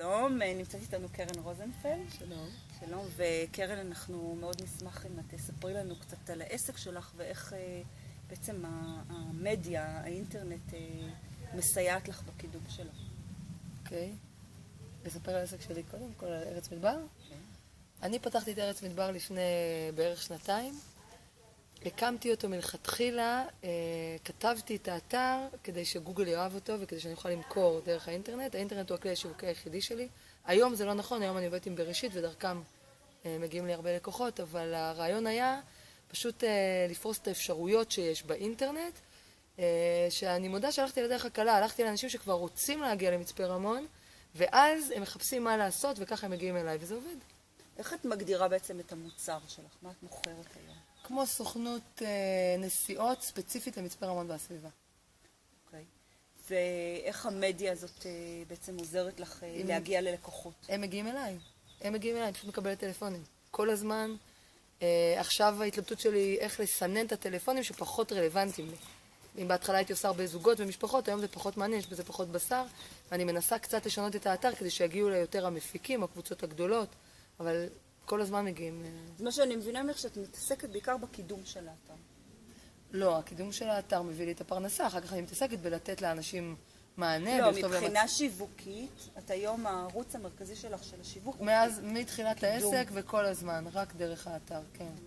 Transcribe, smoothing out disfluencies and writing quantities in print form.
שלום, נמצאת איתנו קרן רוזנפלד. שלום. שלום, וקרן, אנחנו מאוד נשמח אם את תספרי לנו קצת על העסק שלך ואיך בעצם המדיה, האינטרנט, מסייעת לך בקידום שלך. אוקיי. לספר על העסק שלי קודם כל, על ארץ מדבר? כן. אני פתחתי את ארץ מדבר לפני בערך שנתיים. הקמתי אותו מלכתחילה, כתבתי את האתר כדי שגוגל יאהב אותו וכדי שאני אוכל למכור דרך האינטרנט. האינטרנט הוא הכלי השיווקי היחידי שלי. היום זה לא נכון, היום אני עובדת עם בראשית ודרכם מגיעים לי הרבה לקוחות, אבל הרעיון היה פשוט לפרוס את האפשרויות שיש באינטרנט, שאני מודה שהלכתי לדרך הקלה, הלכתי לאנשים שכבר רוצים להגיע למצפה רמון, ואז הם מחפשים מה לעשות וככה הם מגיעים אליי, וזה עובד. איך את מגדירה בעצם את המוצר שלך? מה את מוכרת היום? כמו סוכנות נסיעות ספציפית למצפה רמון והסביבה. אוקיי. ואיך המדיה הזאת בעצם עוזרת לך להגיע ללקוחות? הם מגיעים אליי. אני פשוט מקבלת טלפונים. כל הזמן. עכשיו ההתלבטות שלי היא איך לסנן את הטלפונים שפחות רלוונטיים לי. אם בהתחלה הייתי עושה הרבה זוגות ומשפחות, היום זה פחות מעניין, יש בזה פחות בשר, ואני מנסה קצת לשנות את האתר כדי שיגיעו ליותר המפיקים, הקבוצות הגדולות, אבל כל הזמן מגיעים. אז מה שאני מבינה ממך שאת מתעסקת בעיקר בקידום של האתר. לא, הקידום של האתר מביא לי את הפרנסה, אחר כך אני מתעסקת בלתת לאנשים מענה. לא, מבחינה שיווקית, את היום הערוץ המרכזי שלך של השיווק. מתחילת העסק וכל הזמן, רק דרך האתר, כן.